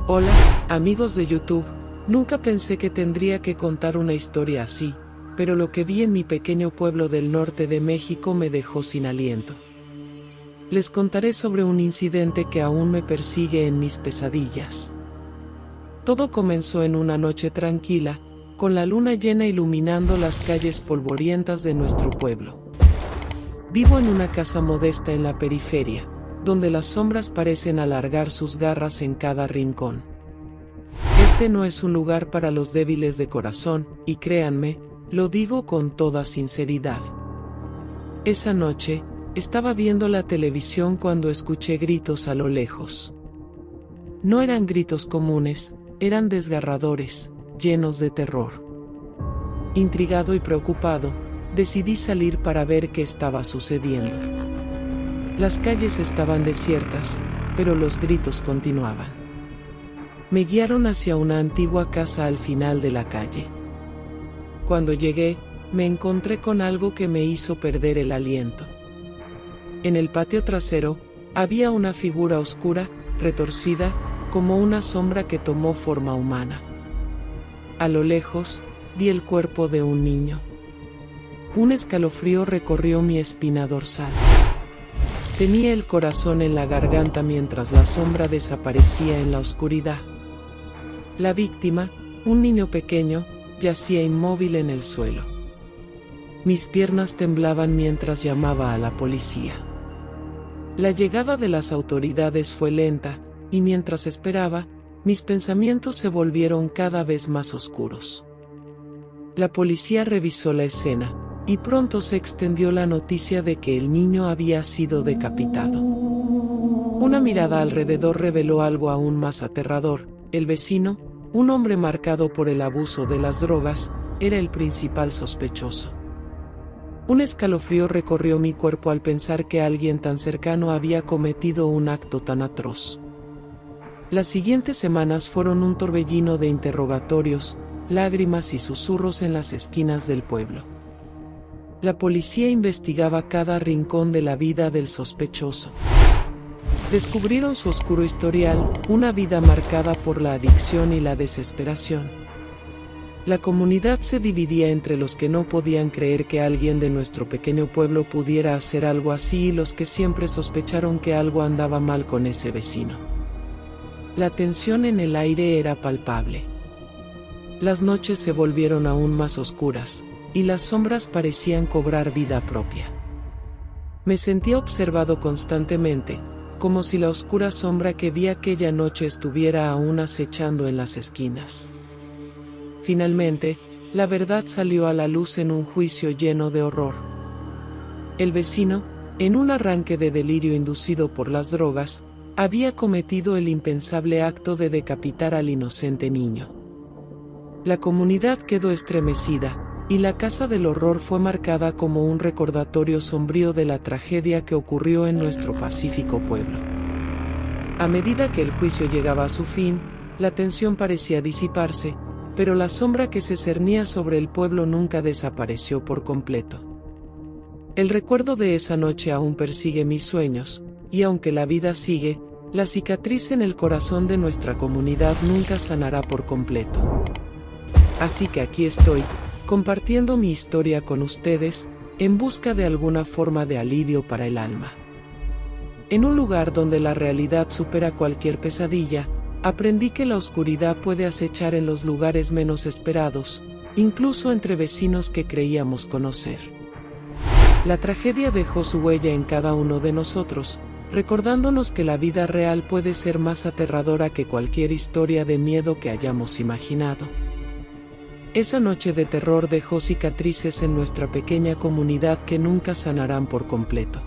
Hola, amigos de YouTube, nunca pensé que tendría que contar una historia así, pero lo que vi en mi pequeño pueblo del norte de México me dejó sin aliento. Les contaré sobre un incidente que aún me persigue en mis pesadillas. Todo comenzó en una noche tranquila, con la luna llena iluminando las calles polvorientas de nuestro pueblo. Vivo en una casa modesta en la periferia, donde las sombras parecen alargar sus garras en cada rincón. Este no es un lugar para los débiles de corazón, y créanme, lo digo con toda sinceridad. Esa noche, estaba viendo la televisión cuando escuché gritos a lo lejos. No eran gritos comunes, eran desgarradores, llenos de terror. Intrigado y preocupado, decidí salir para ver qué estaba sucediendo. Las calles estaban desiertas, pero los gritos continuaban. Me guiaron hacia una antigua casa al final de la calle. Cuando llegué, me encontré con algo que me hizo perder el aliento. En el patio trasero, había una figura oscura, retorcida, como una sombra que tomó forma humana. A lo lejos, vi el cuerpo de un niño. Un escalofrío recorrió mi espina dorsal. Tenía el corazón en la garganta mientras la sombra desaparecía en la oscuridad. La víctima, un niño pequeño, yacía inmóvil en el suelo. Mis piernas temblaban mientras llamaba a la policía. La llegada de las autoridades fue lenta, y mientras esperaba, mis pensamientos se volvieron cada vez más oscuros. La policía revisó la escena, y pronto se extendió la noticia de que el niño había sido decapitado. Una mirada alrededor reveló algo aún más aterrador. El vecino, un hombre marcado por el abuso de las drogas, era el principal sospechoso. Un escalofrío recorrió mi cuerpo al pensar que alguien tan cercano había cometido un acto tan atroz. Las siguientes semanas fueron un torbellino de interrogatorios, lágrimas y susurros en las esquinas del pueblo. La policía investigaba cada rincón de la vida del sospechoso. Descubrieron su oscuro historial, una vida marcada por la adicción y la desesperación. La comunidad se dividía entre los que no podían creer que alguien de nuestro pequeño pueblo pudiera hacer algo así y los que siempre sospecharon que algo andaba mal con ese vecino. La tensión en el aire era palpable. Las noches se volvieron aún más oscuras, y las sombras parecían cobrar vida propia. Me sentía observado constantemente, como si la oscura sombra que vi aquella noche estuviera aún acechando en las esquinas. Finalmente, la verdad salió a la luz en un juicio lleno de horror. El vecino, en un arranque de delirio inducido por las drogas, había cometido el impensable acto de decapitar al inocente niño. La comunidad quedó estremecida, y la casa del horror fue marcada como un recordatorio sombrío de la tragedia que ocurrió en nuestro pacífico pueblo. A medida que el juicio llegaba a su fin, la tensión parecía disiparse, pero la sombra que se cernía sobre el pueblo nunca desapareció por completo. El recuerdo de esa noche aún persigue mis sueños, y aunque la vida sigue, la cicatriz en el corazón de nuestra comunidad nunca sanará por completo. Así que aquí estoy, compartiendo mi historia con ustedes, en busca de alguna forma de alivio para el alma. En un lugar donde la realidad supera cualquier pesadilla, aprendí que la oscuridad puede acechar en los lugares menos esperados, incluso entre vecinos que creíamos conocer. La tragedia dejó su huella en cada uno de nosotros, recordándonos que la vida real puede ser más aterradora que cualquier historia de miedo que hayamos imaginado. Esa noche de terror dejó cicatrices en nuestra pequeña comunidad que nunca sanarán por completo.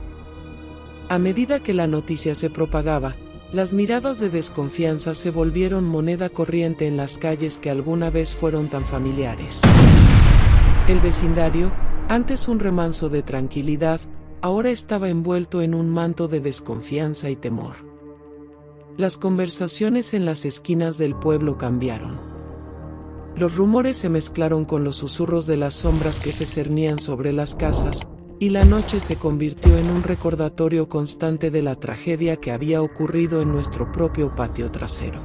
A medida que la noticia se propagaba, las miradas de desconfianza se volvieron moneda corriente en las calles que alguna vez fueron tan familiares. El vecindario, antes un remanso de tranquilidad, ahora estaba envuelto en un manto de desconfianza y temor. Las conversaciones en las esquinas del pueblo cambiaron. Los rumores se mezclaron con los susurros de las sombras que se cernían sobre las casas, y la noche se convirtió en un recordatorio constante de la tragedia que había ocurrido en nuestro propio patio trasero.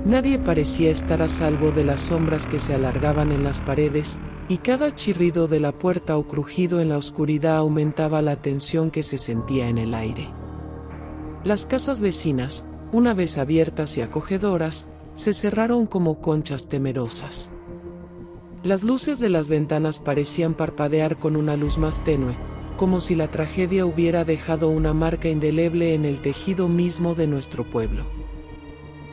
Nadie parecía estar a salvo de las sombras que se alargaban en las paredes, y cada chirrido de la puerta o crujido en la oscuridad aumentaba la tensión que se sentía en el aire. Las casas vecinas, una vez abiertas y acogedoras, se cerraron como conchas temerosas. Las luces de las ventanas parecían parpadear con una luz más tenue, como si la tragedia hubiera dejado una marca indeleble en el tejido mismo de nuestro pueblo.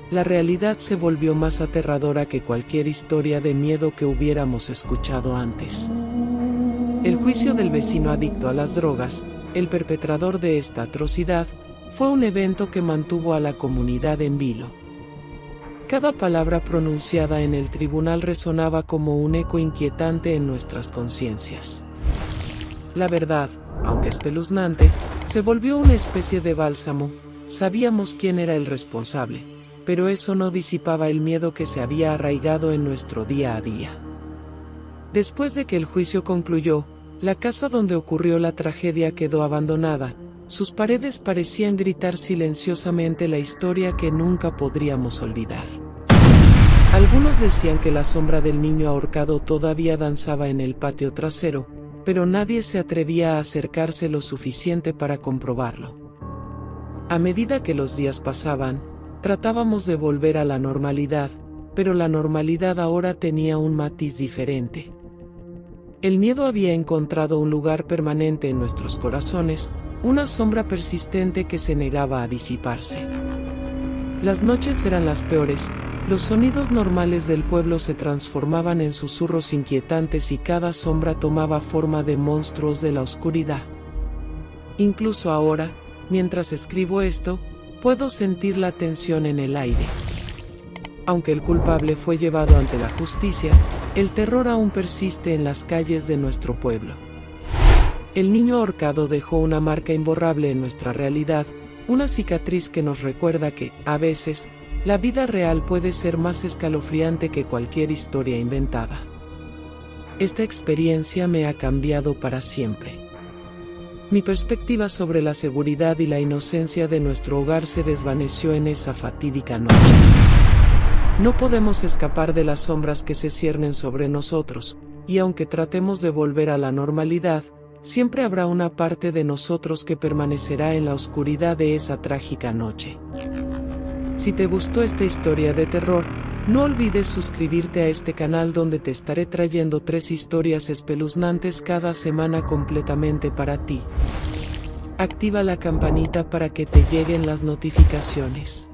La realidad se volvió más aterradora que cualquier historia de miedo que hubiéramos escuchado antes. El juicio del vecino adicto a las drogas, el perpetrador de esta atrocidad, fue un evento que mantuvo a la comunidad en vilo. Cada palabra pronunciada en el tribunal resonaba como un eco inquietante en nuestras conciencias. La verdad, aunque espeluznante, se volvió una especie de bálsamo. Sabíamos quién era el responsable, pero eso no disipaba el miedo que se había arraigado en nuestro día a día. Después de que el juicio concluyó, la casa donde ocurrió la tragedia quedó abandonada. Sus paredes parecían gritar silenciosamente la historia que nunca podríamos olvidar. Algunos decían que la sombra del niño ahorcado todavía danzaba en el patio trasero, pero nadie se atrevía a acercarse lo suficiente para comprobarlo. A medida que los días pasaban, tratábamos de volver a la normalidad, pero la normalidad ahora tenía un matiz diferente. El miedo había encontrado un lugar permanente en nuestros corazones, una sombra persistente que se negaba a disiparse. Las noches eran las peores, los sonidos normales del pueblo se transformaban en susurros inquietantes y cada sombra tomaba forma de monstruos de la oscuridad. Incluso ahora, mientras escribo esto, puedo sentir la tensión en el aire. Aunque el culpable fue llevado ante la justicia, el terror aún persiste en las calles de nuestro pueblo. El niño ahorcado dejó una marca imborrable en nuestra realidad, una cicatriz que nos recuerda que, a veces, la vida real puede ser más escalofriante que cualquier historia inventada. Esta experiencia me ha cambiado para siempre. Mi perspectiva sobre la seguridad y la inocencia de nuestro hogar se desvaneció en esa fatídica noche. No podemos escapar de las sombras que se ciernen sobre nosotros, y aunque tratemos de volver a la normalidad, siempre habrá una parte de nosotros que permanecerá en la oscuridad de esa trágica noche. Si te gustó esta historia de terror, no olvides suscribirte a este canal donde te estaré trayendo 3 historias espeluznantes cada semana completamente para ti. Activa la campanita para que te lleguen las notificaciones.